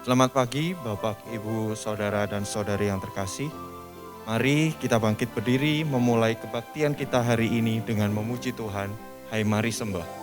Selamat pagi Bapak, Ibu, Saudara dan Saudari yang terkasih. Mari kita bangkit berdiri memulai kebaktian kita hari ini dengan memuji Tuhan. Hai mari sembah.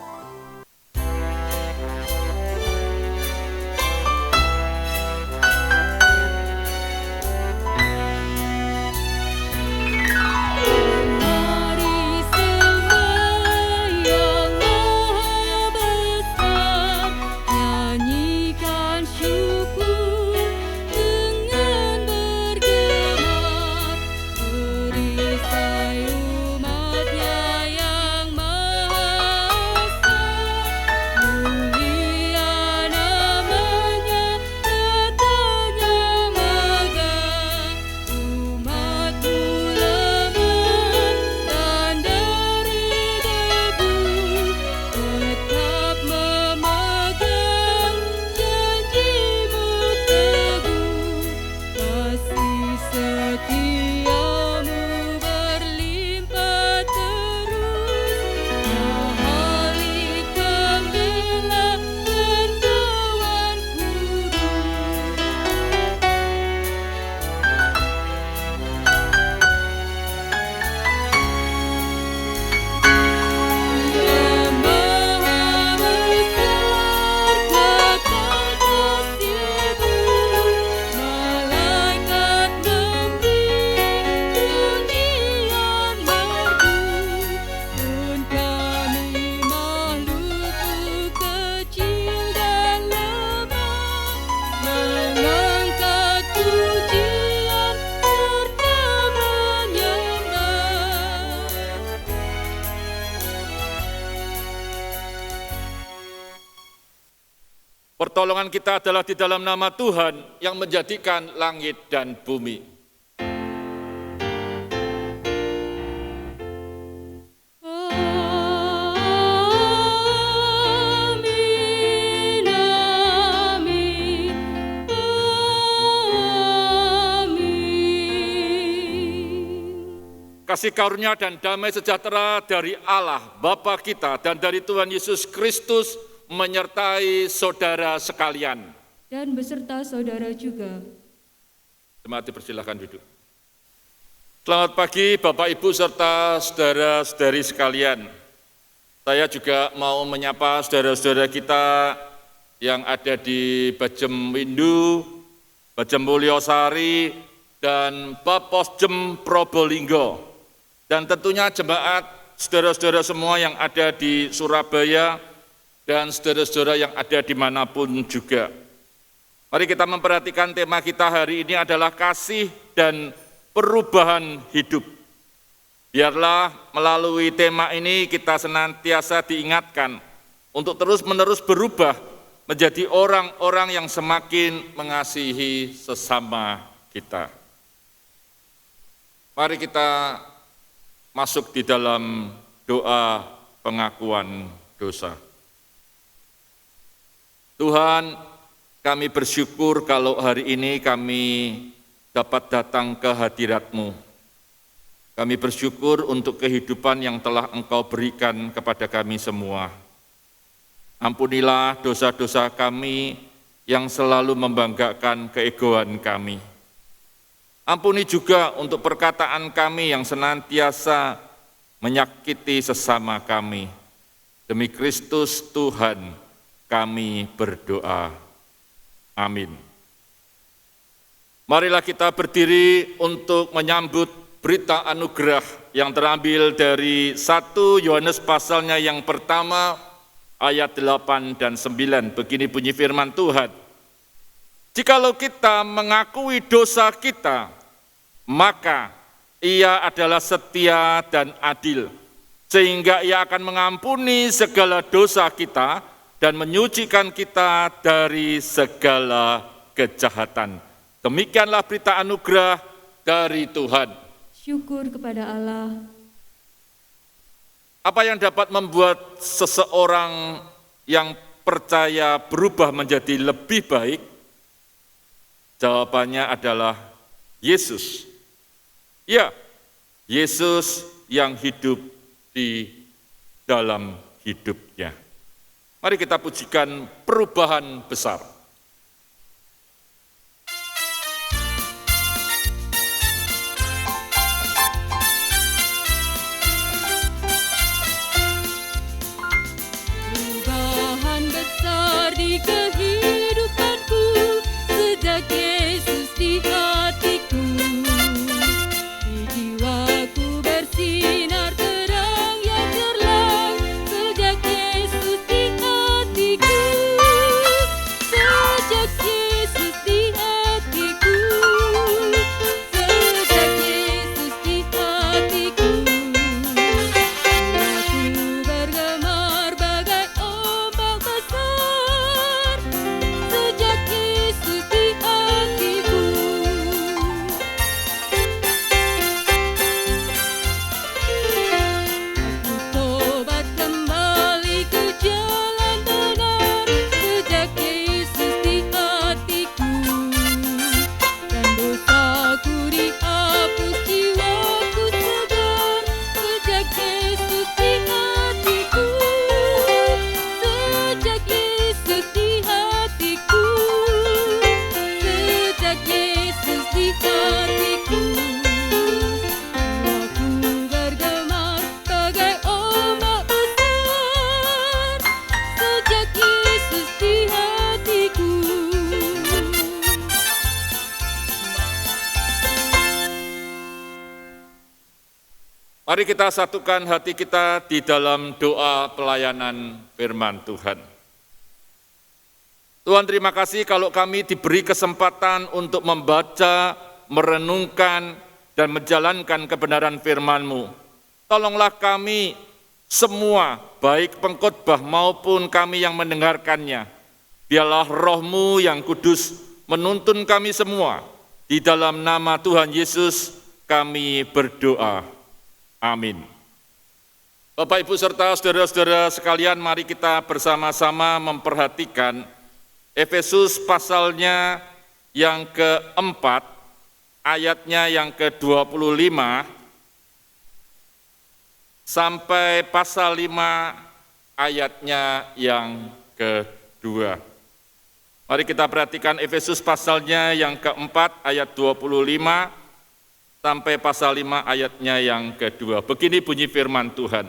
Pertolongan kita adalah di dalam nama Tuhan yang menjadikan langit dan bumi. Amin, amin, amin. Kasih karunia dan damai sejahtera dari Allah, Bapa kita, dan dari Tuhan Yesus Kristus menyertai saudara sekalian. Dan beserta saudara juga. Jemaat dipersilakan duduk. Selamat pagi Bapak Ibu serta saudara-saudari sekalian. Saya juga mau menyapa saudara-saudara kita yang ada di Bajem Windu, Bajem Mulyosari, dan Baposjem Probolinggo. Dan tentunya jemaat saudara-saudara semua yang ada di Surabaya, dan saudara-saudara yang ada dimanapun juga. Mari kita memperhatikan tema kita hari ini adalah kasih dan perubahan hidup. Biarlah melalui tema ini kita senantiasa diingatkan untuk terus-menerus berubah menjadi orang-orang yang semakin mengasihi sesama kita. Mari kita masuk di dalam doa pengakuan dosa. Tuhan, kami bersyukur kalau hari ini kami dapat datang ke hadirat-Mu. Kami bersyukur untuk kehidupan yang telah Engkau berikan kepada kami semua. Ampunilah dosa-dosa kami yang selalu membanggakan keegoan kami. Ampuni juga untuk perkataan kami yang senantiasa menyakiti sesama kami. Demi Kristus Tuhan, kami berdoa. Amin. Marilah kita berdiri untuk menyambut berita anugerah yang terambil dari 1 Yohanes pasalnya yang pertama, ayat 8 dan 9. Begini bunyi firman Tuhan. Jikalau kita mengakui dosa kita, maka Ia adalah setia dan adil, sehingga Ia akan mengampuni segala dosa kita dan menyucikan kita dari segala kejahatan. Demikianlah berita anugerah dari Tuhan. Syukur kepada Allah. Apa yang dapat membuat seseorang yang percaya berubah menjadi lebih baik? Jawabannya adalah Yesus. Ya, Yesus yang hidup di dalam hidupnya. Mari kita pujikan perubahan besar. Mari kita satukan hati kita di dalam doa pelayanan firman Tuhan. Tuhan, terima kasih kalau kami diberi kesempatan untuk membaca, merenungkan, dan menjalankan kebenaran firman-Mu. Tolonglah kami semua, baik pengkhotbah maupun kami yang mendengarkannya. Biarlah Roh-Mu yang kudus menuntun kami semua. Di dalam nama Tuhan Yesus kami berdoa. Amin. Bapak, Ibu, serta saudara-saudara sekalian, mari kita bersama-sama memperhatikan Efesus pasalnya yang keempat, ayatnya yang ke-25, sampai pasal 5, ayatnya yang kedua. Mari kita perhatikan Efesus pasalnya yang keempat, ayat 25, sampai pasal 5 ayatnya yang kedua. Begini bunyi firman Tuhan.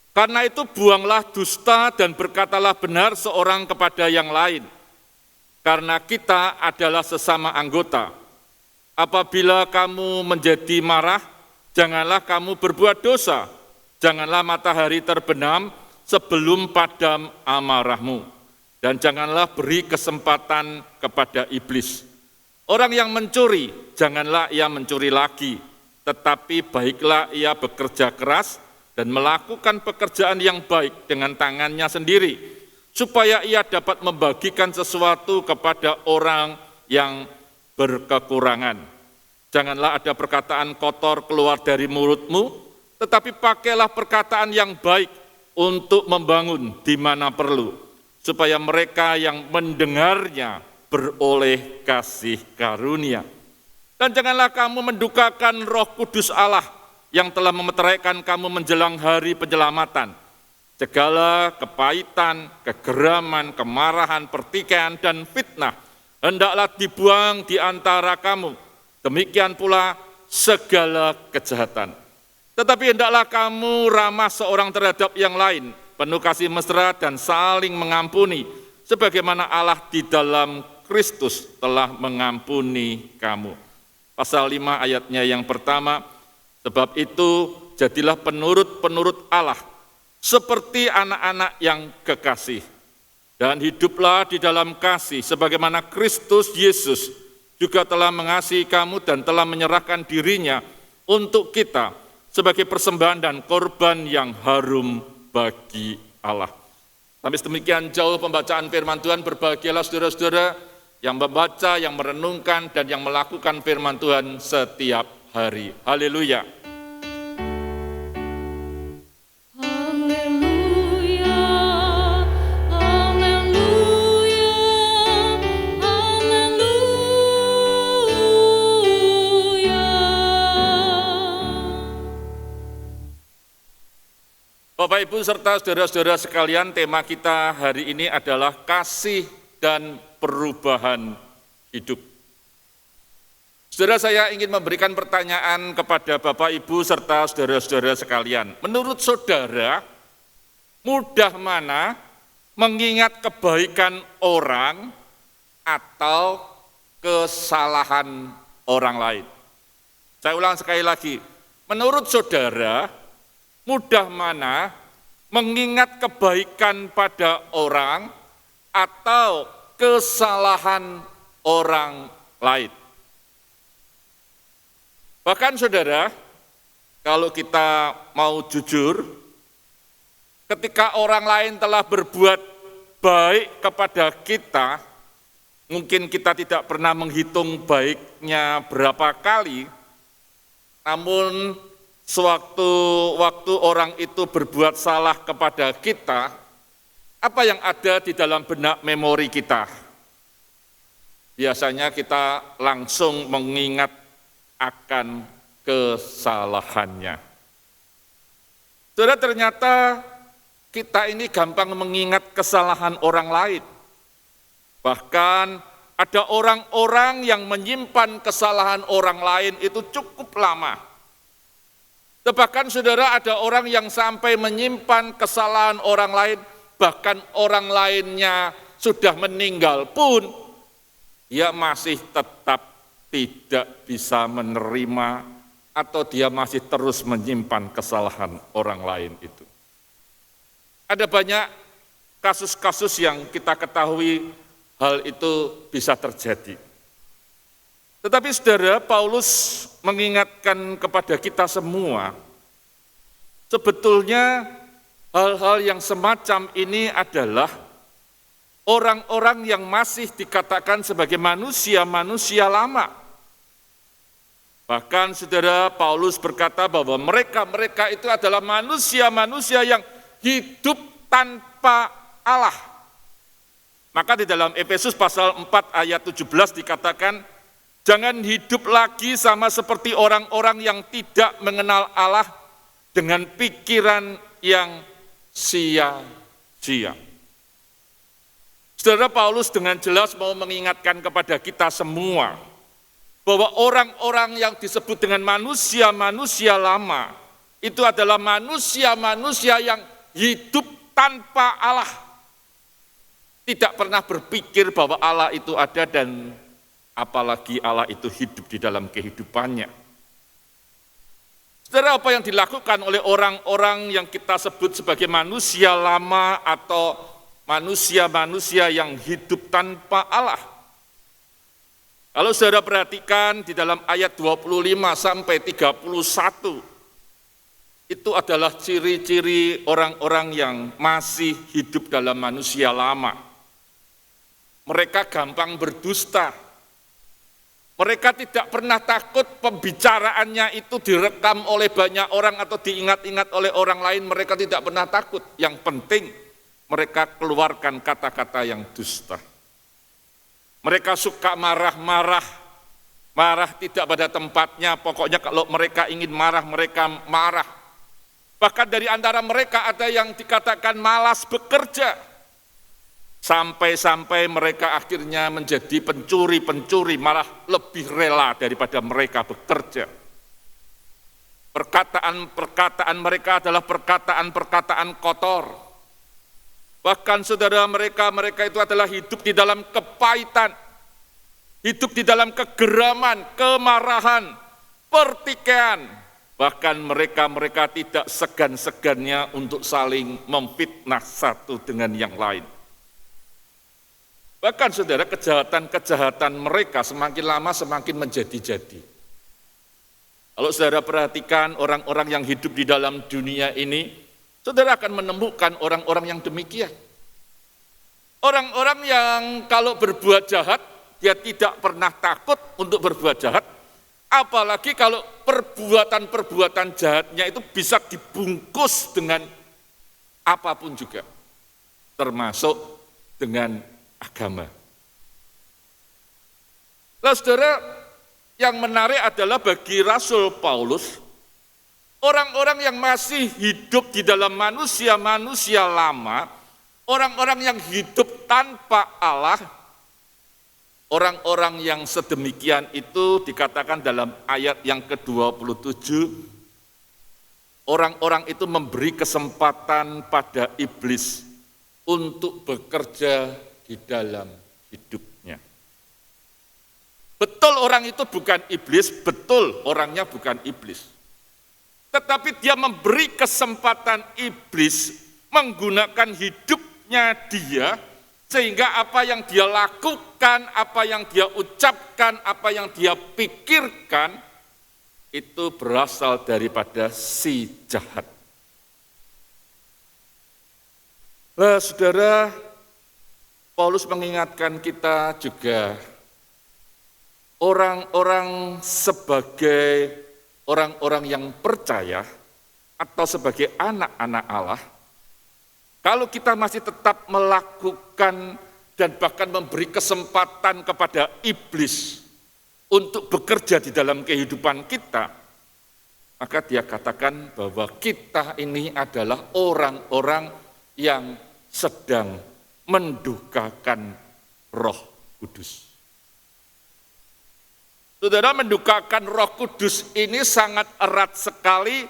Karena itu buanglah dusta dan berkatalah benar seorang kepada yang lain. Karena kita adalah sesama anggota. Apabila kamu menjadi marah, janganlah kamu berbuat dosa. Janganlah matahari terbenam sebelum padam amarahmu. Dan janganlah beri kesempatan kepada iblis. Orang yang mencuri, janganlah ia mencuri lagi, tetapi baiklah ia bekerja keras dan melakukan pekerjaan yang baik dengan tangannya sendiri, supaya ia dapat membagikan sesuatu kepada orang yang berkekurangan. Janganlah ada perkataan kotor keluar dari mulutmu, tetapi pakailah perkataan yang baik untuk membangun di mana perlu, supaya mereka yang mendengarnya beroleh kasih karunia. Dan janganlah kamu mendukakan Roh Kudus Allah yang telah memeteraikan kamu menjelang hari penyelamatan. Segala kepahitan, kegeraman, kemarahan, pertikaian, dan fitnah hendaklah dibuang di antara kamu. Demikian pula segala kejahatan. Tetapi hendaklah kamu ramah seorang terhadap yang lain, penuh kasih mesra dan saling mengampuni, sebagaimana Allah di dalam Kristus telah mengampuni kamu. Pasal 5 ayatnya yang pertama, sebab itu jadilah penurut-penurut Allah, seperti anak-anak yang kekasih. Dan hiduplah di dalam kasih, sebagaimana Kristus Yesus juga telah mengasihi kamu dan telah menyerahkan dirinya untuk kita sebagai persembahan dan korban yang harum bagi Allah. Sampai demikian jauh pembacaan firman Tuhan. Berbahagialah saudara-saudara yang membaca, yang merenungkan, dan yang melakukan firman Tuhan setiap hari. Haleluya. Haleluya, haleluya, haleluya. Bapak, Ibu, serta saudara-saudara sekalian, tema kita hari ini adalah kasih dan perubahan hidup. Saudara, saya ingin memberikan pertanyaan kepada Bapak, Ibu, serta saudara-saudara sekalian. Menurut saudara, mudah mana mengingat kebaikan orang atau kesalahan orang lain? Saya ulang sekali lagi. Menurut saudara, mudah mana mengingat kebaikan pada orang atau kesalahan orang lain? Bahkan saudara, kalau kita mau jujur, ketika orang lain telah berbuat baik kepada kita, mungkin kita tidak pernah menghitung baiknya berapa kali, namun sewaktu orang itu berbuat salah kepada kita, apa yang ada di dalam benak memori kita? Biasanya kita langsung mengingat akan kesalahannya. Saudara, ternyata kita ini gampang mengingat kesalahan orang lain. Bahkan ada orang-orang yang menyimpan kesalahan orang lain itu cukup lama. Bahkan saudara, ada orang yang sampai menyimpan kesalahan orang lain, bahkan orang lainnya sudah meninggal pun, ia masih tetap tidak bisa menerima atau dia masih terus menyimpan kesalahan orang lain itu. Ada banyak kasus-kasus yang kita ketahui hal itu bisa terjadi. Tetapi saudara, Paulus mengingatkan kepada kita semua, sebetulnya hal-hal yang semacam ini adalah orang-orang yang masih dikatakan sebagai manusia-manusia lama. Bahkan saudara, Paulus berkata bahwa mereka itu adalah manusia-manusia yang hidup tanpa Allah. Maka di dalam Efesus pasal 4 ayat 17 dikatakan, jangan hidup lagi sama seperti orang-orang yang tidak mengenal Allah dengan pikiran yang sia-sia. Saudara, Paulus dengan jelas mau mengingatkan kepada kita semua bahwa orang-orang yang disebut dengan manusia-manusia lama itu adalah manusia-manusia yang hidup tanpa Allah. Tidak pernah berpikir bahwa Allah itu ada dan apalagi Allah itu hidup di dalam kehidupannya. Saudara, apa yang dilakukan oleh orang-orang yang kita sebut sebagai manusia lama atau manusia-manusia yang hidup tanpa Allah? Kalau saudara perhatikan di dalam ayat 25 sampai 31, itu adalah ciri-ciri orang-orang yang masih hidup dalam manusia lama. Mereka gampang berdusta. Mereka tidak pernah takut pembicaraannya itu direkam oleh banyak orang atau diingat-ingat oleh orang lain. Mereka tidak pernah takut. Yang penting mereka keluarkan kata-kata yang dusta. Mereka suka marah-marah. Marah tidak pada tempatnya. Pokoknya kalau mereka ingin marah, mereka marah. Bahkan dari antara mereka ada yang dikatakan malas bekerja. Sampai-sampai mereka akhirnya menjadi pencuri-pencuri, malah lebih rela daripada mereka bekerja. Perkataan-perkataan mereka adalah perkataan-perkataan kotor. Bahkan saudara, mereka itu adalah hidup di dalam kepahitan, hidup di dalam kegeraman, kemarahan, pertikaian. Bahkan mereka tidak segan-segannya untuk saling memfitnah satu dengan yang lain. Bahkan saudara, kejahatan-kejahatan mereka semakin lama semakin menjadi-jadi. Kalau saudara perhatikan orang-orang yang hidup di dalam dunia ini, saudara akan menemukan orang-orang yang demikian. Orang-orang yang kalau berbuat jahat, dia tidak pernah takut untuk berbuat jahat, apalagi kalau perbuatan-perbuatan jahatnya itu bisa dibungkus dengan apapun juga, termasuk dengan agama. Nah, saudara, yang menarik adalah bagi Rasul Paulus, orang-orang yang masih hidup di dalam manusia-manusia lama, orang-orang yang hidup tanpa Allah, orang-orang yang sedemikian itu dikatakan dalam ayat yang ke-27, orang-orang itu memberi kesempatan pada iblis untuk bekerja di dalam hidupnya. Betul orang itu bukan iblis, betul orangnya bukan iblis. Tetapi dia memberi kesempatan iblis menggunakan hidupnya dia, sehingga apa yang dia lakukan, apa yang dia ucapkan, apa yang dia pikirkan, itu berasal daripada si jahat. Nah, saudara, Paulus mengingatkan kita juga orang-orang sebagai orang-orang yang percaya atau sebagai anak-anak Allah, kalau kita masih tetap melakukan dan bahkan memberi kesempatan kepada iblis untuk bekerja di dalam kehidupan kita, maka dia katakan bahwa kita ini adalah orang-orang yang sedang mendukakan Roh Kudus. Saudara, mendukakan Roh Kudus ini sangat erat sekali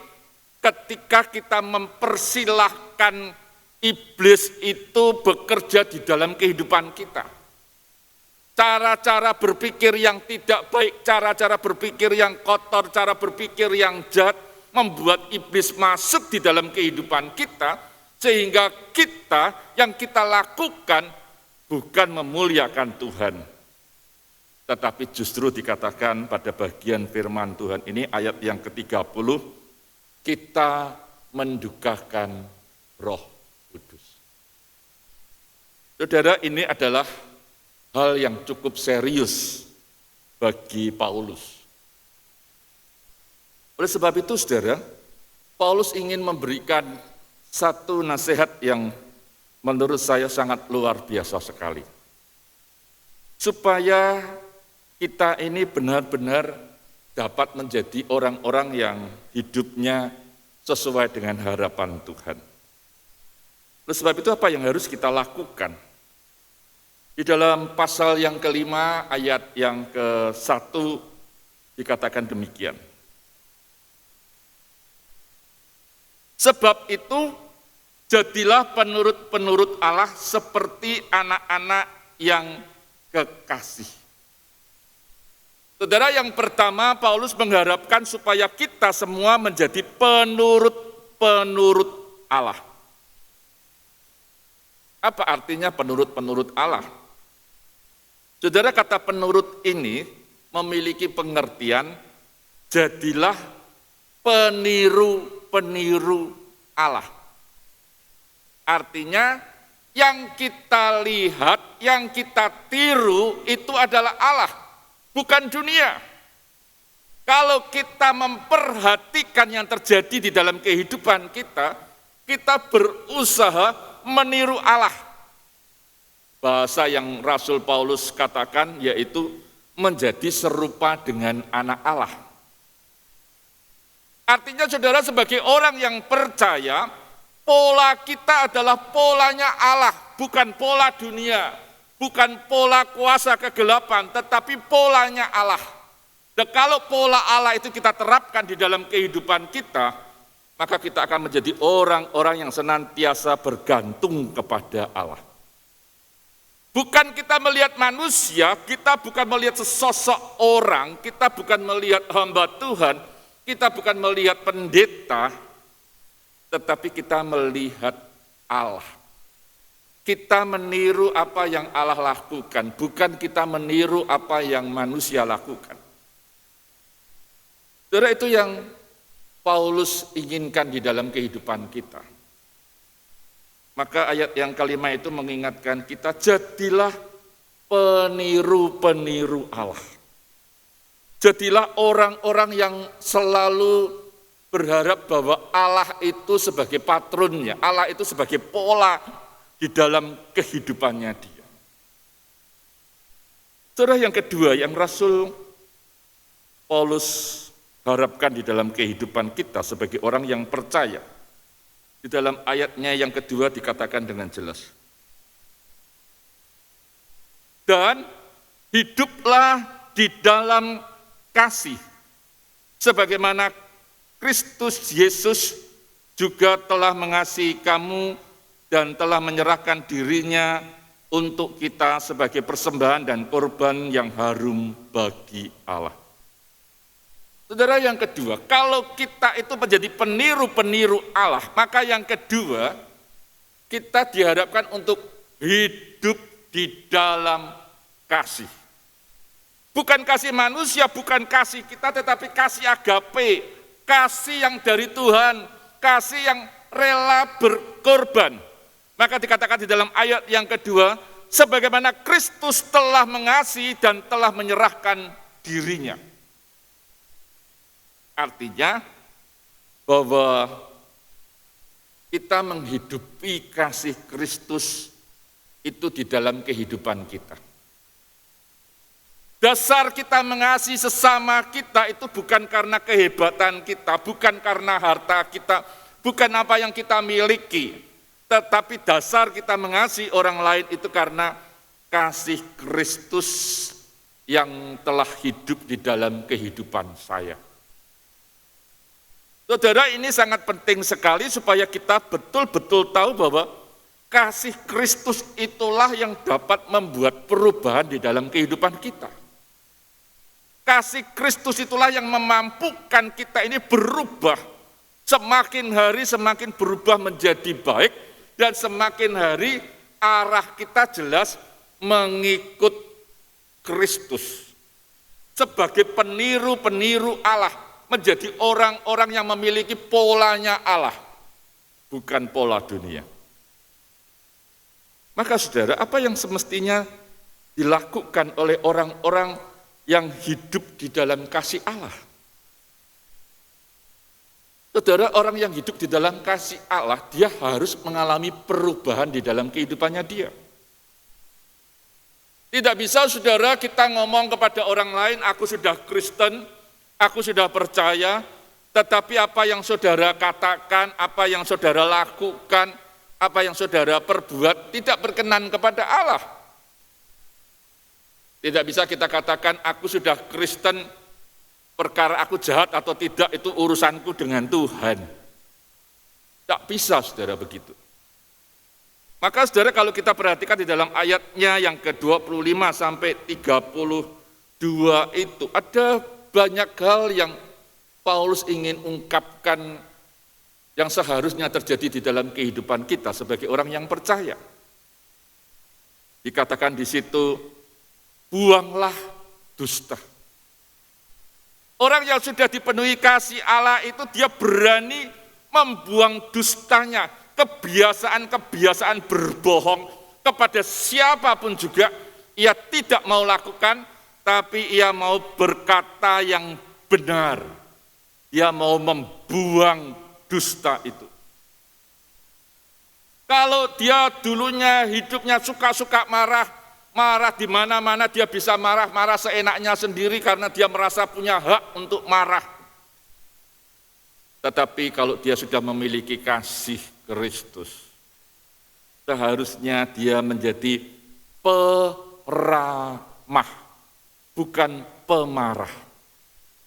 ketika kita mempersilahkan iblis itu bekerja di dalam kehidupan kita. cara-cara berpikir yang tidak baik, cara-cara berpikir yang kotor, cara berpikir yang jahat, membuat iblis masuk di dalam kehidupan kita, sehingga kita yang kita lakukan bukan memuliakan Tuhan. Tetapi justru dikatakan pada bagian firman Tuhan ini, ayat yang ke-30, kita mendukakan Roh Kudus. Saudara, ini adalah hal yang cukup serius bagi Paulus. Oleh sebab itu, saudara, Paulus ingin memberikan satu nasihat yang menurut saya sangat luar biasa sekali. Supaya kita ini benar-benar dapat menjadi orang-orang yang hidupnya sesuai dengan harapan Tuhan. Oleh sebab itu apa yang harus kita lakukan? Di dalam pasal yang kelima ayat yang ke-1 dikatakan demikian. Sebab itu jadilah penurut-penurut Allah seperti anak-anak yang kekasih. Saudara, yang pertama Paulus mengharapkan supaya kita semua menjadi penurut-penurut Allah. Apa artinya penurut-penurut Allah? Saudara, kata penurut ini memiliki pengertian jadilah peniru-peniru Allah. Artinya yang kita lihat, yang kita tiru itu adalah Allah, bukan dunia. Kalau kita memperhatikan yang terjadi di dalam kehidupan kita, kita berusaha meniru Allah. Bahasa yang Rasul Paulus katakan yaitu menjadi serupa dengan anak Allah. Artinya saudara, sebagai orang yang percaya, pola kita adalah polanya Allah, bukan pola dunia. Bukan pola kuasa kegelapan, tetapi polanya Allah. Dan kalau pola Allah itu kita terapkan di dalam kehidupan kita, maka kita akan menjadi orang-orang yang senantiasa bergantung kepada Allah. Bukan kita melihat manusia, kita bukan melihat sesosok orang, kita bukan melihat hamba Tuhan, kita bukan melihat pendeta, tetapi kita melihat Allah. Kita meniru apa yang Allah lakukan, bukan kita meniru apa yang manusia lakukan. Saudara, itu yang Paulus inginkan di dalam kehidupan kita. Maka ayat yang kelima itu mengingatkan kita, jadilah peniru-peniru Allah. Jadilah orang-orang yang selalu berharap bahwa Allah itu sebagai patronnya, Allah itu sebagai pola di dalam kehidupannya dia. Saudara, yang kedua yang Rasul Paulus harapkan di dalam kehidupan kita sebagai orang yang percaya, di dalam ayatnya yang kedua dikatakan dengan jelas. Dan hiduplah di dalam kasih, sebagaimana Kristus Yesus juga telah mengasihi kamu dan telah menyerahkan dirinya untuk kita sebagai persembahan dan korban yang harum bagi Allah. Saudara, yang kedua, kalau kita itu menjadi peniru-peniru Allah, maka yang kedua, kita diharapkan untuk hidup di dalam kasih. Bukan kasih manusia, bukan kasih kita, tetapi kasih agape, kasih yang dari Tuhan, kasih yang rela berkorban. Maka dikatakan di dalam ayat yang kedua, sebagaimana Kristus telah mengasihi dan telah menyerahkan dirinya. Artinya bahwa kita menghidupi kasih Kristus itu di dalam kehidupan kita. Dasar kita mengasihi sesama kita itu bukan karena kehebatan kita, bukan karena harta kita, bukan apa yang kita miliki. Tetapi dasar kita mengasihi orang lain itu karena kasih Kristus yang telah hidup di dalam kehidupan saya. Saudara, ini sangat penting sekali supaya kita betul-betul tahu bahwa Kasih Kristus itulah yang dapat membuat perubahan di dalam kehidupan kita. Kasih Kristus itulah yang memampukan kita ini berubah. Semakin hari semakin berubah menjadi baik, dan semakin hari arah kita jelas mengikut Kristus. Sebagai peniru-peniru Allah, menjadi orang-orang yang memiliki polanya Allah, bukan pola dunia. Maka saudara, apa yang semestinya dilakukan oleh orang-orang yang hidup di dalam kasih Allah? Saudara, orang yang hidup di dalam kasih Allah, dia harus mengalami perubahan di dalam kehidupannya dia. Tidak bisa saudara kita ngomong kepada orang lain, aku sudah Kristen, aku sudah percaya, tetapi apa yang saudara katakan, apa yang saudara lakukan, apa yang saudara perbuat tidak berkenan kepada Allah. Tidak bisa kita katakan, aku sudah Kristen, perkara aku jahat atau tidak itu urusanku dengan Tuhan. Tidak bisa saudara begitu. Maka saudara kalau kita perhatikan di dalam ayatnya yang ke-25 sampai 32 itu ada banyak hal yang Paulus ingin ungkapkan yang seharusnya terjadi di dalam kehidupan kita sebagai orang yang percaya. Dikatakan di situ, buanglah dusta. Orang yang sudah dipenuhi kasih Allah itu dia berani membuang dustanya, kebiasaan-kebiasaan berbohong kepada siapapun juga, ia tidak mau lakukan, tapi ia mau berkata yang benar. Ia mau membuang dusta itu. Kalau dia dulunya hidupnya suka-suka marah di mana-mana dia bisa marah seenaknya sendiri karena dia merasa punya hak untuk marah. Tetapi kalau dia sudah memiliki kasih Kristus, seharusnya dia menjadi peramah, bukan pemarah.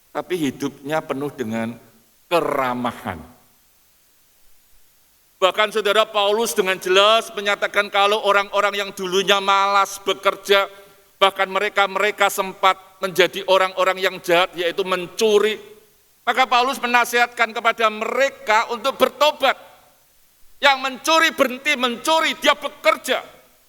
Tapi hidupnya penuh dengan keramahan. Bahkan saudara Paulus dengan jelas menyatakan kalau orang-orang yang dulunya malas bekerja, bahkan mereka sempat menjadi orang-orang yang jahat, yaitu mencuri, maka Paulus menasihatkan kepada mereka untuk bertobat. Yang mencuri berhenti mencuri, dia bekerja.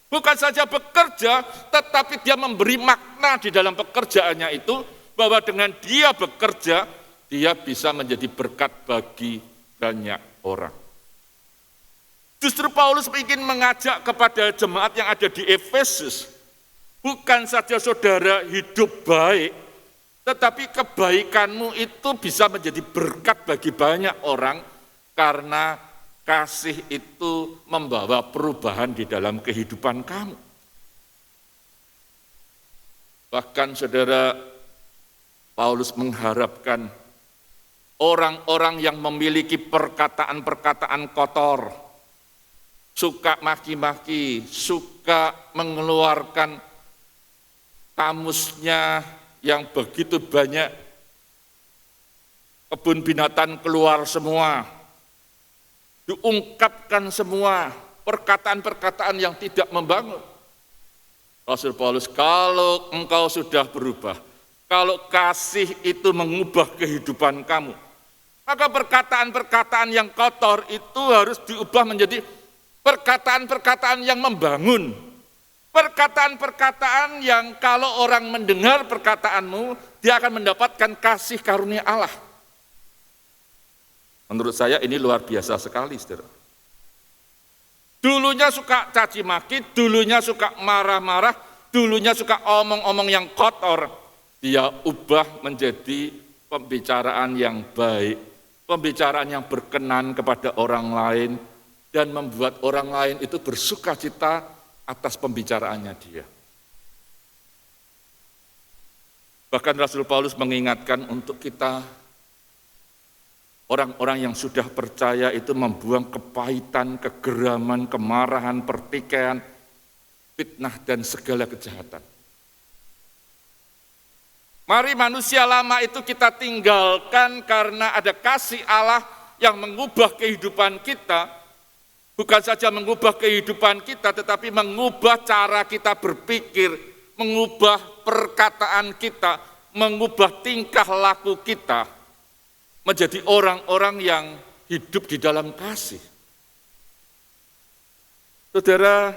Bukan saja bekerja, tetapi dia memberi makna di dalam pekerjaannya itu, bahwa dengan dia bekerja, dia bisa menjadi berkat bagi banyak orang. Justru Paulus ingin mengajak kepada jemaat yang ada di Efesus, bukan saja saudara hidup baik, tetapi kebaikanmu itu bisa menjadi berkat bagi banyak orang, karena kasih itu membawa perubahan di dalam kehidupan kamu. Bahkan saudara, Paulus mengharapkan orang-orang yang memiliki perkataan-perkataan kotor, suka maki-maki, suka mengeluarkan kamusnya yang begitu banyak, kebun binatang keluar semua, diungkapkan semua perkataan-perkataan yang tidak membangun. Rasul Paulus, kalau engkau sudah berubah, kalau kasih itu mengubah kehidupan kamu, maka perkataan-perkataan yang kotor itu harus diubah menjadi perkataan-perkataan yang membangun. Perkataan-perkataan yang kalau orang mendengar perkataanmu, dia akan mendapatkan kasih karunia Allah. Menurut saya ini luar biasa sekali, saudara. Dulunya suka caci maki, dulunya suka marah-marah, dulunya suka omong-omong yang kotor, dia ubah menjadi pembicaraan yang baik, pembicaraan yang berkenan kepada orang lain, dan membuat orang lain itu bersuka cita atas pembicaraannya dia. Bahkan Rasul Paulus mengingatkan untuk kita, orang-orang yang sudah percaya itu membuang kepahitan, kegeraman, kemarahan, pertikaian, fitnah, dan segala kejahatan. Mari manusia lama itu kita tinggalkan karena ada kasih Allah yang mengubah kehidupan kita. Bukan saja mengubah kehidupan kita, tetapi mengubah cara kita berpikir, mengubah perkataan kita, mengubah tingkah laku kita, menjadi orang-orang yang hidup di dalam kasih. Saudara,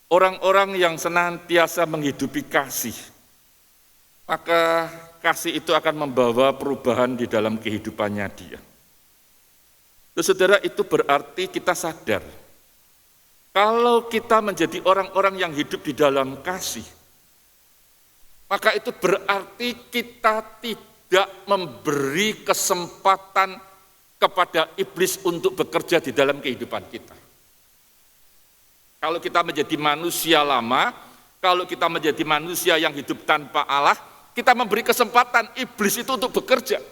orang-orang yang senantiasa menghidupi kasih, maka kasih itu akan membawa perubahan di dalam kehidupannya dia. Saudara, itu berarti kita sadar, kalau kita menjadi orang-orang yang hidup di dalam kasih, maka itu berarti kita tidak memberi kesempatan kepada iblis untuk bekerja di dalam kehidupan kita. Kalau kita menjadi manusia lama, kalau kita menjadi manusia yang hidup tanpa Allah, kita memberi kesempatan iblis itu untuk bekerja.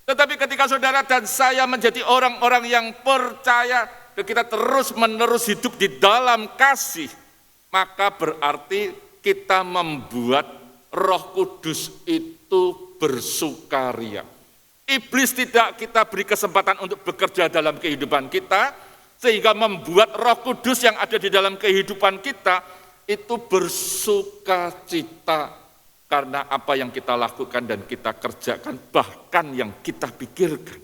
Tetapi ketika saudara dan saya menjadi orang-orang yang percaya dan kita terus-menerus hidup di dalam kasih, maka berarti kita membuat Roh Kudus itu bersukaria. Iblis tidak kita beri kesempatan untuk bekerja dalam kehidupan kita, sehingga membuat Roh Kudus yang ada di dalam kehidupan kita itu bersukacita karena apa yang kita lakukan dan kita kerjakan, bahkan yang kita pikirkan.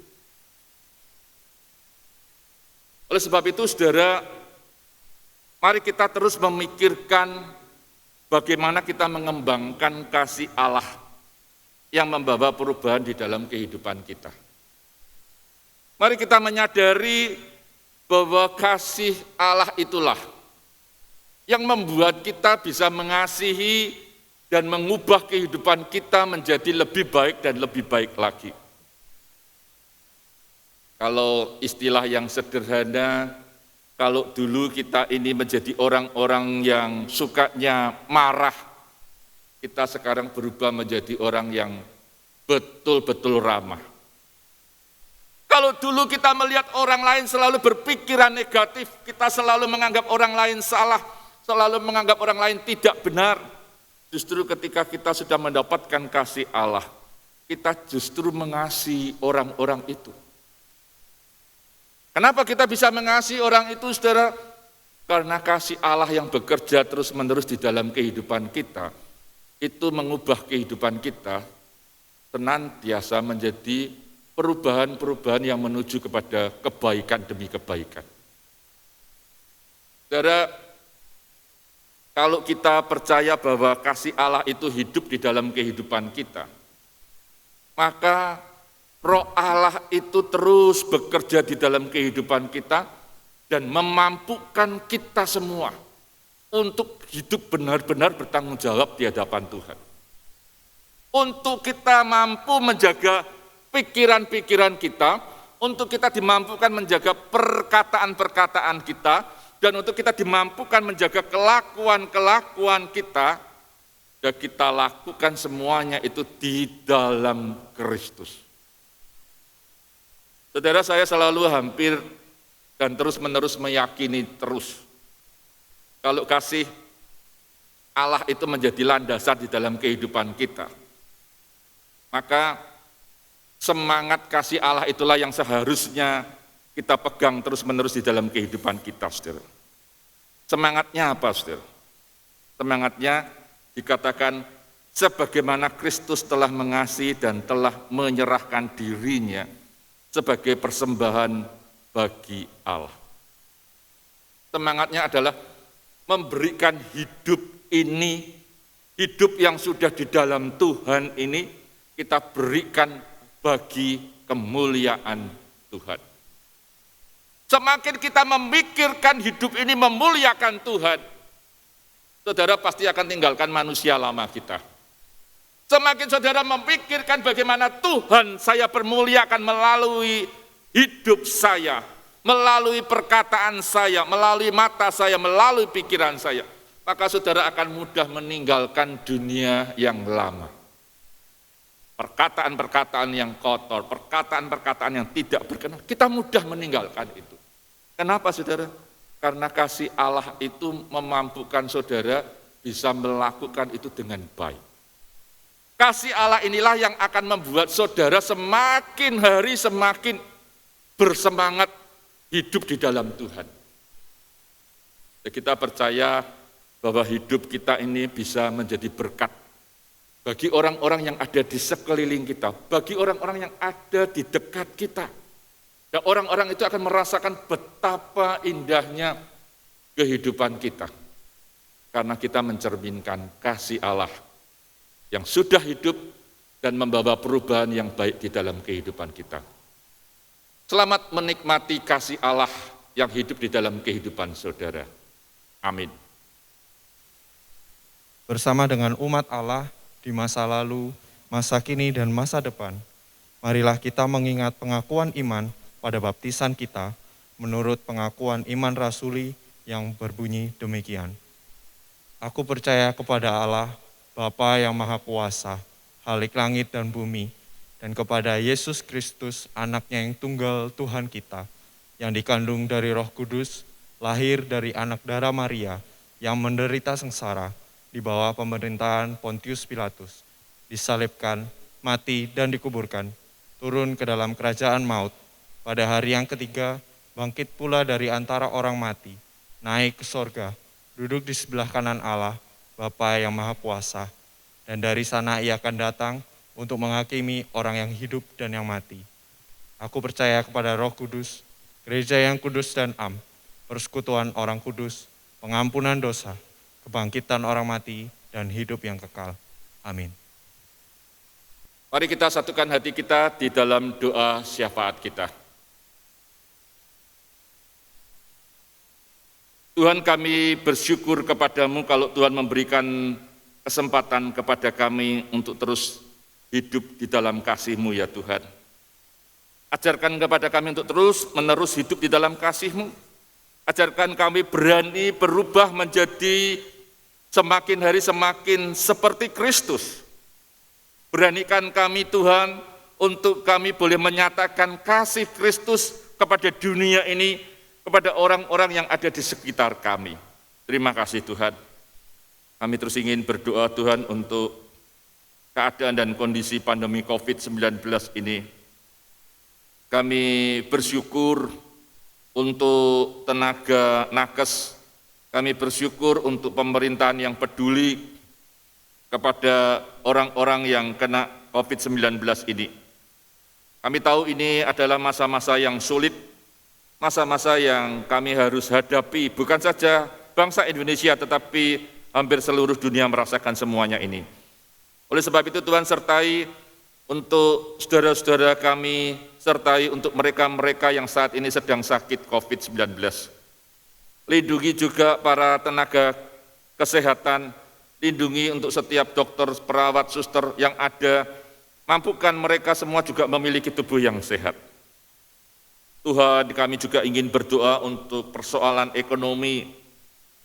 Oleh sebab itu, saudara, mari kita terus memikirkan bagaimana kita mengembangkan kasih Allah yang membawa perubahan di dalam kehidupan kita. Mari kita menyadari bahwa kasih Allah itulah yang membuat kita bisa mengasihi dan mengubah kehidupan kita menjadi lebih baik dan lebih baik lagi. Kalau istilah yang sederhana, kalau dulu kita ini menjadi orang-orang yang sukanya marah, kita sekarang berubah menjadi orang yang betul-betul ramah. Kalau dulu kita melihat orang lain selalu berpikiran negatif, kita selalu menganggap orang lain salah, selalu menganggap orang lain tidak benar. Justru ketika kita sudah mendapatkan kasih Allah, kita justru mengasihi orang-orang itu. Kenapa kita bisa mengasihi orang itu, saudara? Karena kasih Allah yang bekerja terus-menerus di dalam kehidupan kita, itu mengubah kehidupan kita senantiasa menjadi perubahan-perubahan yang menuju kepada kebaikan demi kebaikan. Saudara, kalau kita percaya bahwa kasih Allah itu hidup di dalam kehidupan kita, maka Roh Allah itu terus bekerja di dalam kehidupan kita dan memampukan kita semua untuk hidup benar-benar bertanggung jawab di hadapan Tuhan. Untuk kita mampu menjaga pikiran-pikiran kita, untuk kita dimampukan menjaga perkataan-perkataan kita, dan untuk kita dimampukan menjaga kelakuan-kelakuan kita, dan kita lakukan semuanya itu di dalam Kristus. Saudara, saya selalu hampir dan terus-menerus meyakini terus, kalau kasih Allah itu menjadi landasan di dalam kehidupan kita, maka semangat kasih Allah itulah yang seharusnya kita pegang terus-menerus di dalam kehidupan kita, saudara. Semangatnya apa, saudara? Semangatnya dikatakan sebagaimana Kristus telah mengasihi dan telah menyerahkan dirinya sebagai persembahan bagi Allah. Semangatnya adalah memberikan hidup ini, hidup yang sudah di dalam Tuhan ini, kita berikan bagi kemuliaan Tuhan. Semakin kita memikirkan hidup ini memuliakan Tuhan, saudara pasti akan tinggalkan manusia lama kita. Semakin saudara memikirkan bagaimana Tuhan saya permuliakan melalui hidup saya, melalui perkataan saya, melalui mata saya, melalui pikiran saya, maka saudara akan mudah meninggalkan dunia yang lama. Perkataan-perkataan yang kotor, perkataan-perkataan yang tidak berkenan, kita mudah meninggalkan itu. Kenapa, saudara? Karena kasih Allah itu memampukan saudara bisa melakukan itu dengan baik. Kasih Allah inilah yang akan membuat saudara semakin hari semakin bersemangat hidup di dalam Tuhan. Kita percaya bahwa hidup kita ini bisa menjadi berkat bagi orang-orang yang ada di sekeliling kita, bagi orang-orang yang ada di dekat kita. Dan orang-orang itu akan merasakan betapa indahnya kehidupan kita. Karena kita mencerminkan kasih Allah yang sudah hidup dan membawa perubahan yang baik di dalam kehidupan kita. Selamat menikmati kasih Allah yang hidup di dalam kehidupan saudara. Amin. Bersama dengan umat Allah di masa lalu, masa kini, dan masa depan, marilah kita mengingat pengakuan iman pada baptisan kita menurut pengakuan iman rasuli yang berbunyi demikian. Aku percaya kepada Allah, Bapa yang Maha Kuasa, Khalik langit dan bumi, dan kepada Yesus Kristus, anaknya yang tunggal Tuhan kita, yang dikandung dari Roh Kudus, lahir dari anak darah Maria, yang menderita sengsara di bawah pemerintahan Pontius Pilatus, disalibkan, mati, dan dikuburkan, turun ke dalam kerajaan maut, pada hari yang ketiga, bangkit pula dari antara orang mati, naik ke sorga, duduk di sebelah kanan Allah, Bapa yang Maha Kuasa, dan dari sana ia akan datang untuk menghakimi orang yang hidup dan yang mati. Aku percaya kepada Roh Kudus, gereja yang kudus dan am, persekutuan orang kudus, pengampunan dosa, kebangkitan orang mati, dan hidup yang kekal. Amin. Mari kita satukan hati kita di dalam doa syafaat kita. Tuhan, kami bersyukur kepadamu kalau Tuhan memberikan kesempatan kepada kami untuk terus hidup di dalam kasih-Mu ya Tuhan. Ajarkan kepada kami untuk terus menerus hidup di dalam kasih-Mu. Ajarkan kami berani berubah menjadi semakin hari semakin seperti Kristus. Beranikan kami Tuhan untuk kami boleh menyatakan kasih Kristus kepada dunia ini, kepada orang-orang yang ada di sekitar kami. Terima kasih Tuhan. Kami terus ingin berdoa Tuhan untuk keadaan dan kondisi pandemi COVID-19 ini. Kami bersyukur untuk tenaga nakes, kami bersyukur untuk pemerintahan yang peduli kepada orang-orang yang kena COVID-19 ini. Kami tahu ini adalah masa-masa yang sulit, masa-masa yang kami harus hadapi, bukan saja bangsa Indonesia, tetapi hampir seluruh dunia merasakan semuanya ini. Oleh sebab itu Tuhan sertai untuk saudara-saudara kami, sertai untuk mereka-mereka yang saat ini sedang sakit COVID-19. Lindungi juga para tenaga kesehatan, lindungi untuk setiap dokter, perawat, suster yang ada, mampukan mereka semua juga memiliki tubuh yang sehat. Tuhan, kami juga ingin berdoa untuk persoalan ekonomi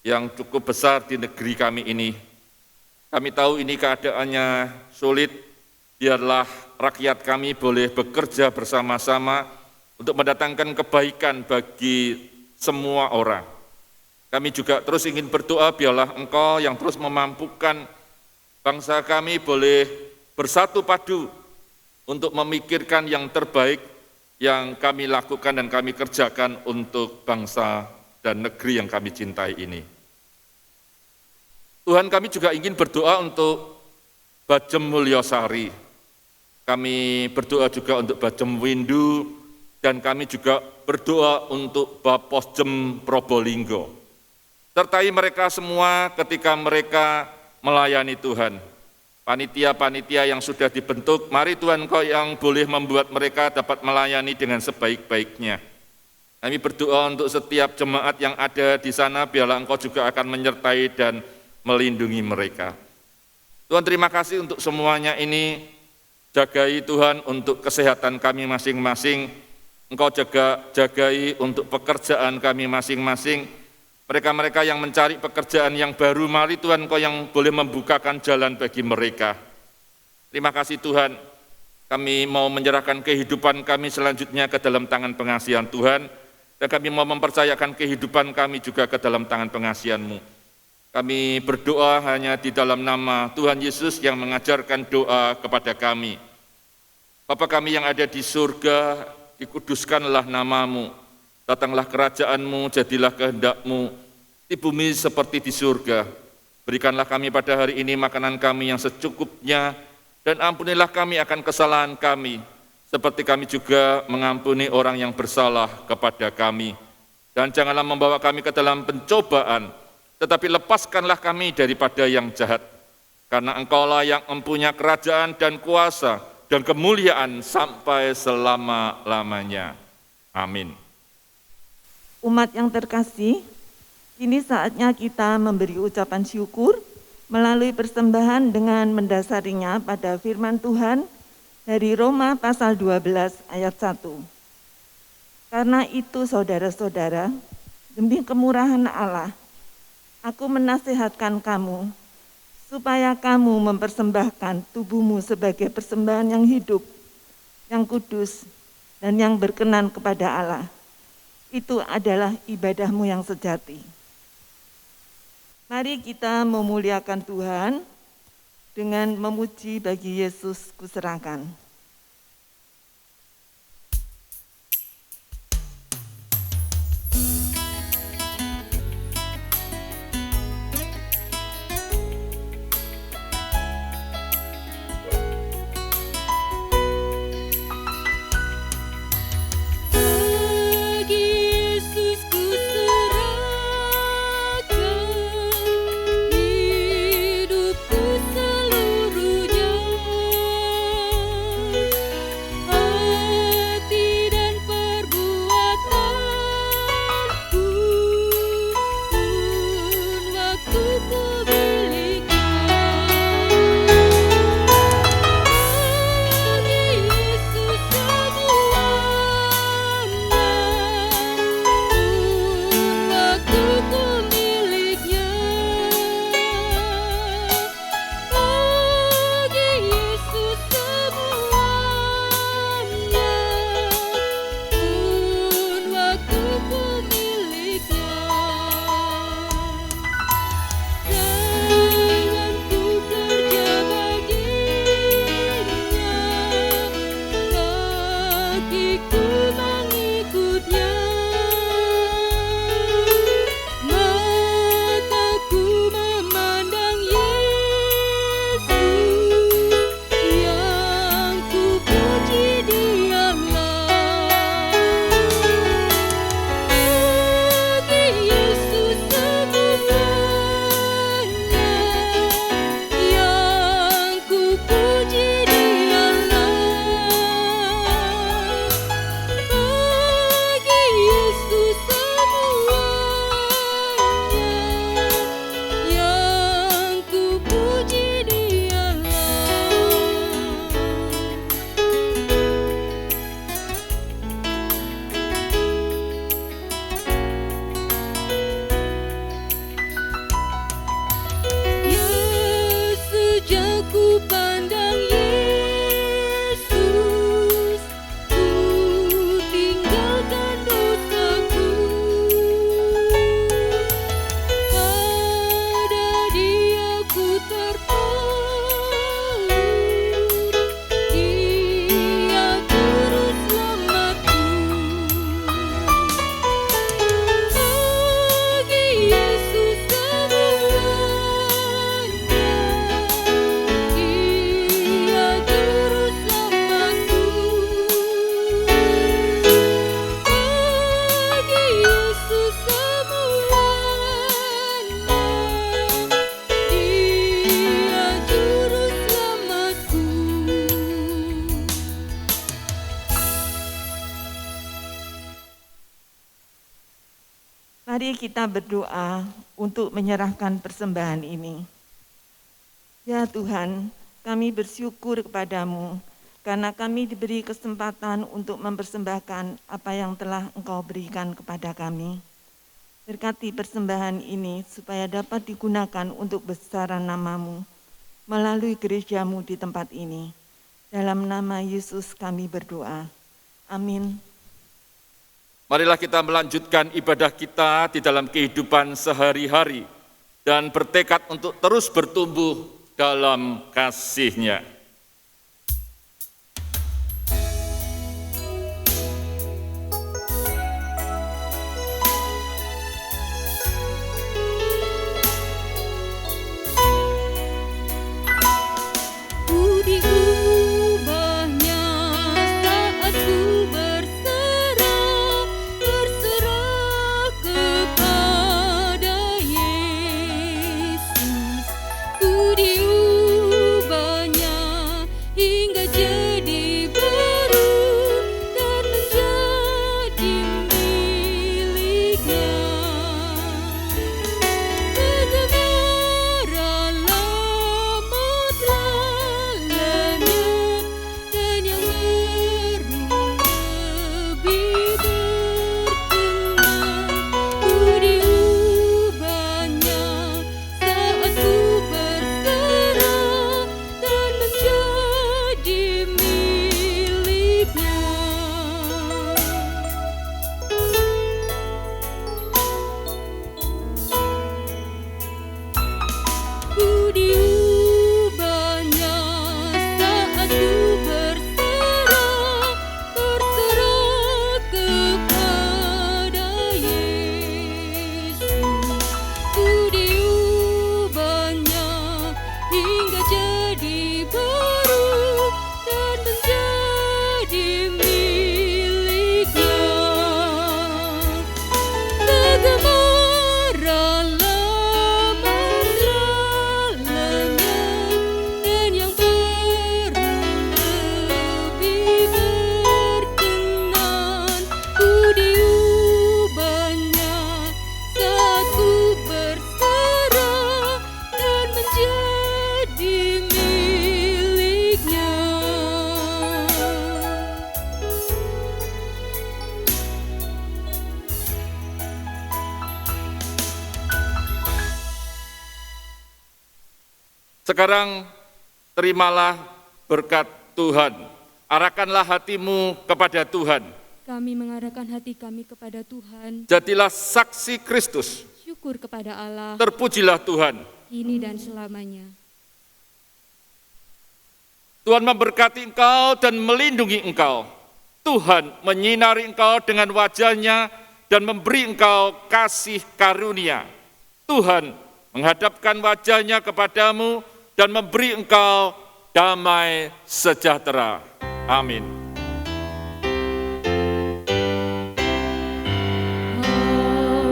yang cukup besar di negeri kami ini. Kami tahu ini keadaannya sulit, biarlah rakyat kami boleh bekerja bersama-sama untuk mendatangkan kebaikan bagi semua orang. Kami juga terus ingin berdoa biarlah Engkau yang terus memampukan bangsa kami boleh bersatu padu untuk memikirkan yang terbaik yang kami lakukan dan kami kerjakan untuk bangsa dan negeri yang kami cintai ini. Tuhan, kami juga ingin berdoa untuk Bajem Mulyosari. Kami berdoa juga untuk Bajem Windu, dan kami juga berdoa untuk Baposjem Probolinggo. Sertai mereka semua ketika mereka melayani Tuhan. Panitia-panitia yang sudah dibentuk, mari Tuhan Kau yang boleh membuat mereka dapat melayani dengan sebaik-baiknya. Kami berdoa untuk setiap jemaat yang ada di sana, biarlah Engkau juga akan menyertai dan melindungi mereka. Tuhan, terima kasih untuk semuanya ini. Jagai Tuhan untuk kesehatan kami masing-masing. Engkau jagai untuk pekerjaan kami masing-masing. Mereka-mereka yang mencari pekerjaan yang baru, mari Tuhan Engkau yang boleh membukakan jalan bagi mereka. Terima kasih Tuhan. Kami mau menyerahkan kehidupan kami selanjutnya ke dalam tangan pengasihan Tuhan. Dan kami mau mempercayakan kehidupan kami juga ke dalam tangan pengasihan-Mu. Kami berdoa hanya di dalam nama Tuhan Yesus yang mengajarkan doa kepada kami. Bapa kami yang ada di surga, dikuduskanlah nama-Mu. Datanglah kerajaan-Mu, jadilah kehendak-Mu di bumi seperti di surga. Berikanlah kami pada hari ini makanan kami yang secukupnya, dan ampunilah kami akan kesalahan kami, seperti kami juga mengampuni orang yang bersalah kepada kami. Dan janganlah membawa kami ke dalam pencobaan, tetapi lepaskanlah kami daripada yang jahat. Karena Engkaulah yang mempunyai kerajaan dan kuasa dan kemuliaan sampai selama-lamanya. Amin. Umat yang terkasih, kini saatnya kita memberi ucapan syukur melalui persembahan dengan mendasarinya pada firman Tuhan dari Roma pasal 12 ayat 1. Karena itu saudara-saudara, demi kemurahan Allah, aku menasihatkan kamu supaya kamu mempersembahkan tubuhmu sebagai persembahan yang hidup, yang kudus, dan yang berkenan kepada Allah. Itu adalah ibadahmu yang sejati. Mari kita memuliakan Tuhan dengan memuji bagi Yesus kuserahkan. Mari kita berdoa untuk menyerahkan persembahan ini. Ya Tuhan, kami bersyukur kepadamu karena kami diberi kesempatan untuk mempersembahkan apa yang telah Engkau berikan kepada kami. Berkati persembahan ini supaya dapat digunakan untuk besaran nama-Mu melalui gereja-Mu di tempat ini. Dalam nama Yesus kami berdoa. Amin. Marilah kita melanjutkan ibadah kita di dalam kehidupan sehari-hari dan bertekad untuk terus bertumbuh dalam kasih-Nya. Sekarang terimalah berkat Tuhan. Arahkanlah hatimu kepada Tuhan. Kami mengarahkan hati kami kepada Tuhan. Jadilah saksi Kristus. Syukur kepada Allah, Terpujilah Tuhan. kini dan selamanya. Tuhan memberkati engkau dan melindungi engkau. Tuhan menyinari engkau dengan wajah-Nya dan memberi engkau kasih karunia. Tuhan menghadapkan wajah-Nya kepadamu dan memberi engkau damai sejahtera. Amin.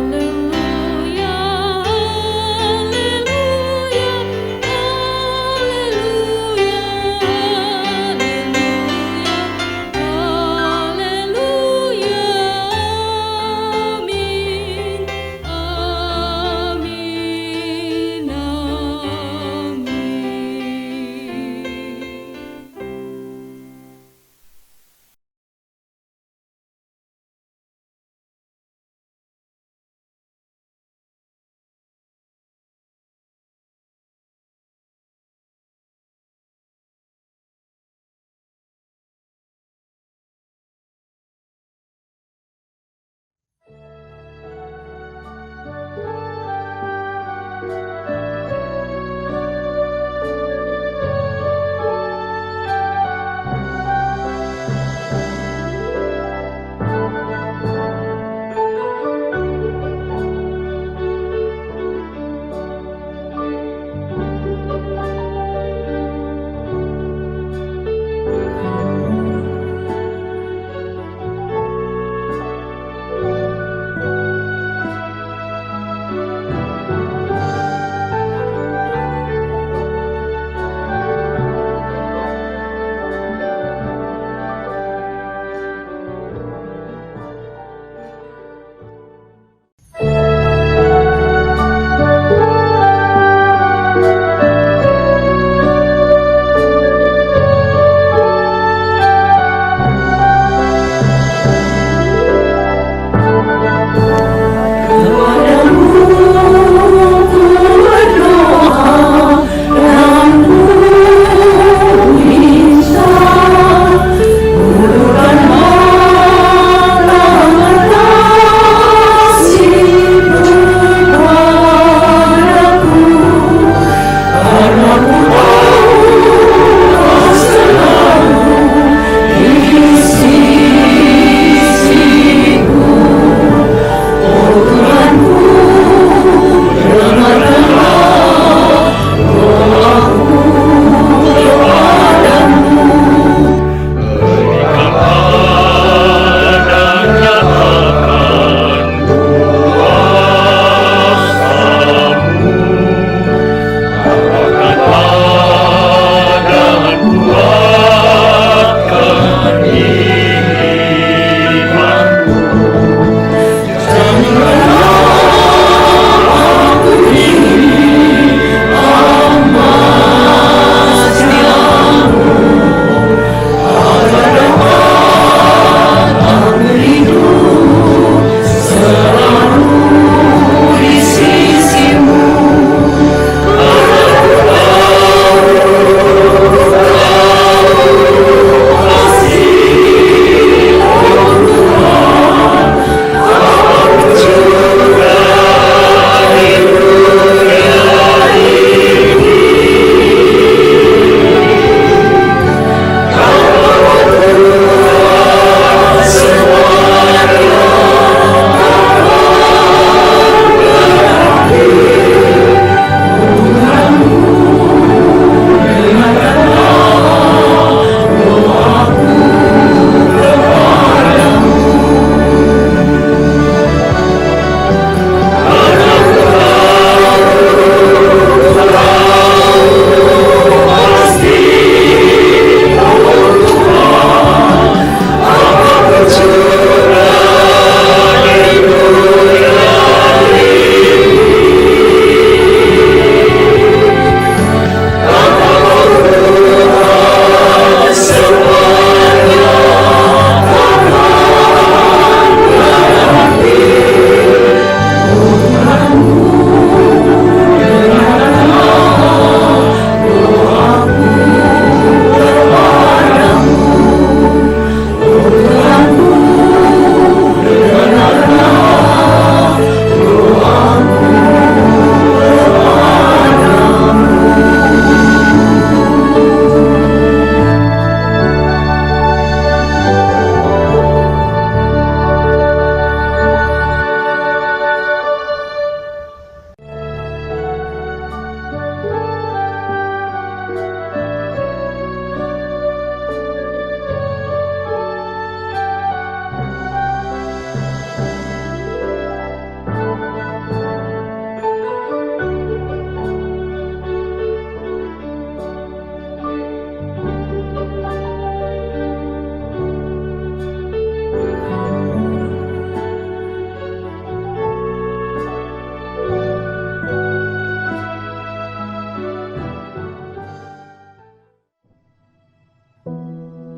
Haleluya, haleluya, haleluya, haleluya, haleluya, amin, amin, amin. 。 amin. 。 。 。 。 。 。 。 。 。 。 。 。 。 。 。 。 。 。 。 。 。 。 。 。 。 。 。 。 。 。 。 。 。 。 。 。 。 。 。 。 。 。 。 。 。 。 。 。 。 。 。 。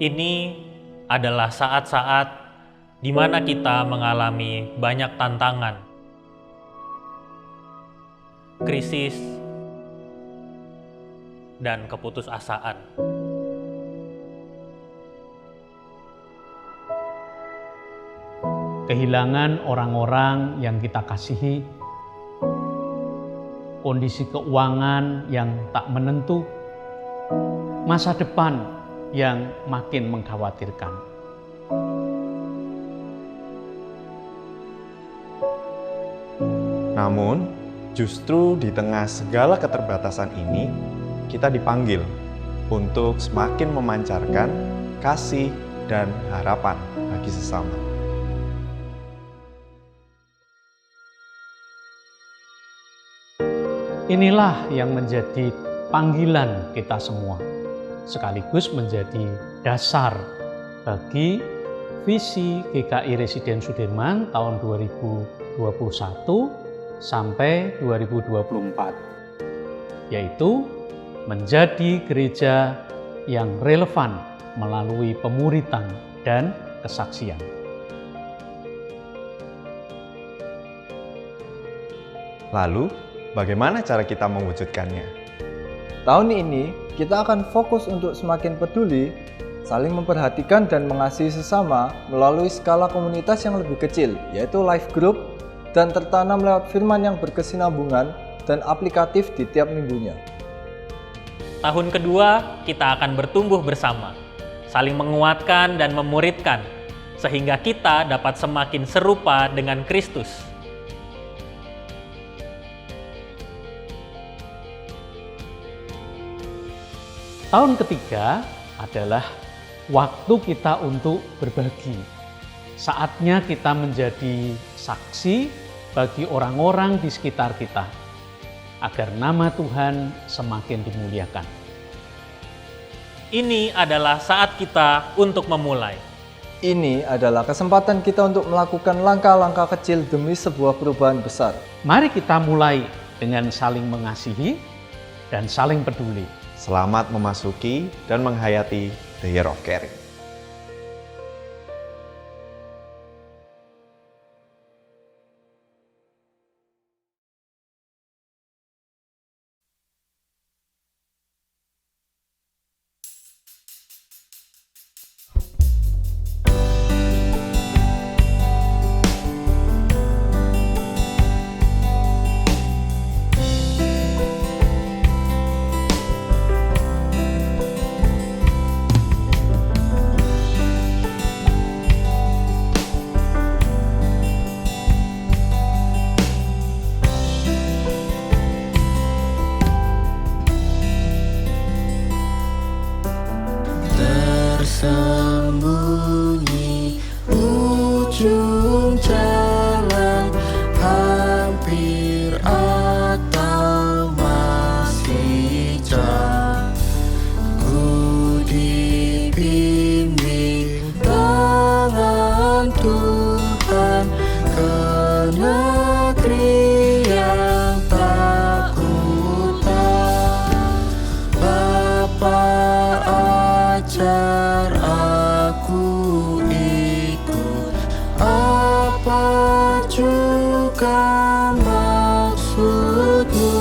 Ini adalah saat-saat di mana kita mengalami banyak tantangan, krisis, dan keputusasaan. Kehilangan orang-orang yang kita kasihi, kondisi keuangan yang tak menentu, masa depan yang makin mengkhawatirkan. Namun, justru di tengah segala keterbatasan ini, kita dipanggil untuk semakin memancarkan kasih dan harapan bagi sesama. Inilah yang menjadi panggilan kita semua, sekaligus menjadi dasar bagi visi GKI Residen Sudirman tahun 2021 sampai 2024, yaitu menjadi gereja yang relevan melalui pemuritan dan kesaksian. Lalu, bagaimana cara kita mewujudkannya? Tahun ini, kita akan fokus untuk semakin peduli, saling memperhatikan dan mengasihi sesama melalui skala komunitas yang lebih kecil, yaitu life group, dan tertanam lewat firman yang berkesinambungan dan aplikatif di tiap minggunya. Tahun kedua, kita akan bertumbuh bersama, saling menguatkan dan memuridkan, sehingga kita dapat semakin serupa dengan Kristus. Tahun ketiga adalah waktu kita untuk berbagi. Saatnya kita menjadi saksi bagi orang-orang di sekitar kita, agar nama Tuhan semakin dimuliakan. Ini adalah saat kita untuk memulai. Ini adalah kesempatan kita untuk melakukan langkah-langkah kecil demi sebuah perubahan besar. Mari kita mulai dengan saling mengasihi dan saling peduli. Selamat memasuki dan menghayati The Year of Caring. Tersembunyi ujung jalan, hampir atau masih jauh. Ku dibimbing tangan Tuhan ke negeri yang tak ku tahu. Bapa ajar aku ikut, apa juga maksudmu,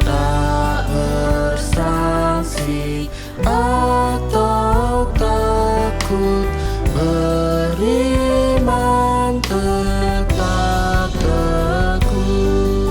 tak bersangsi atau takut, beriman tetap teguh.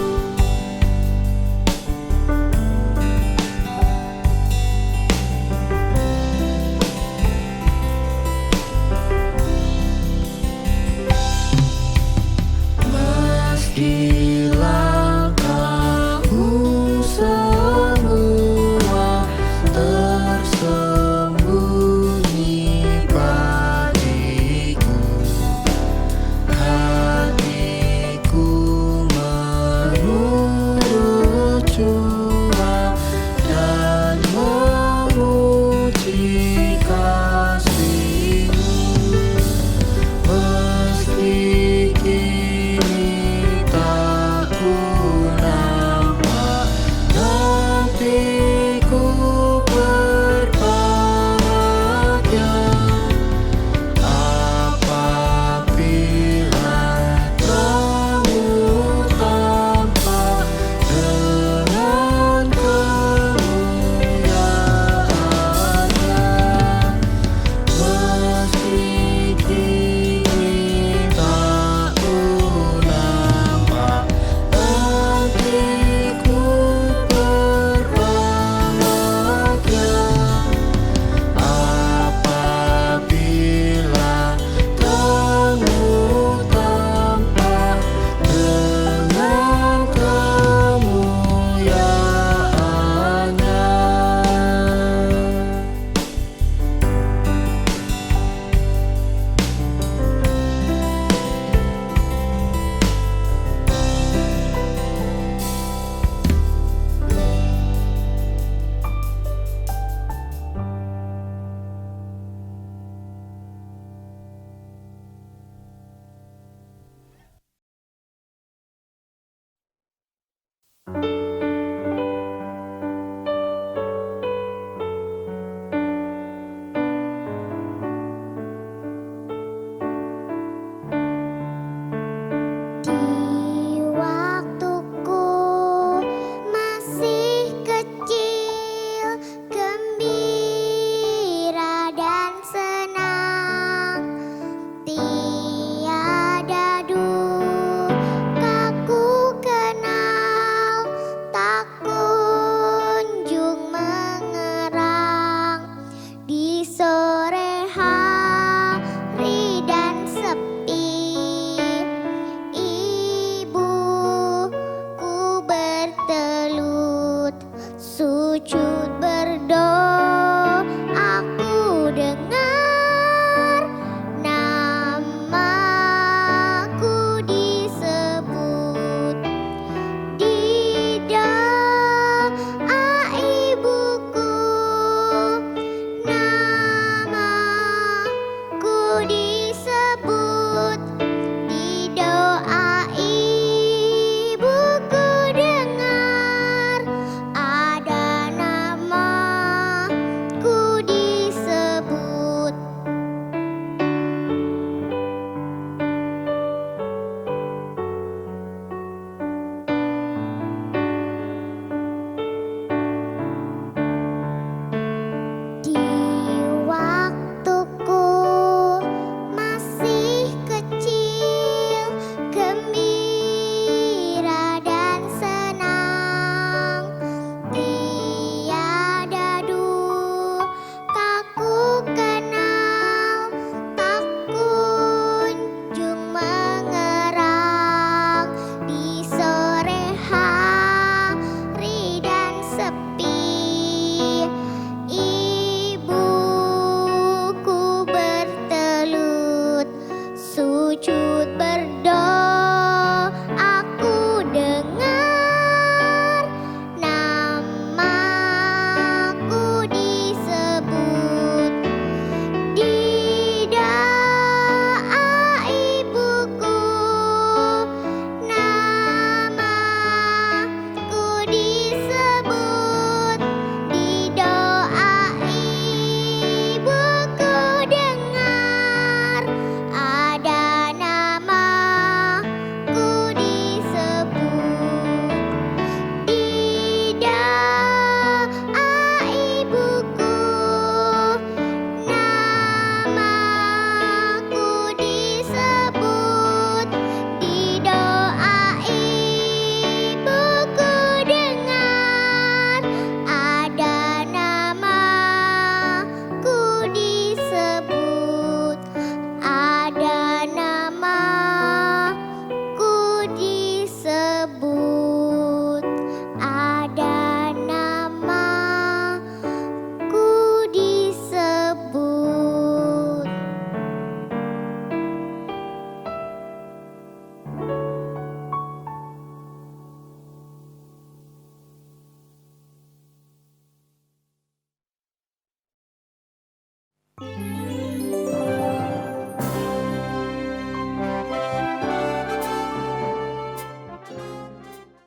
Tuhan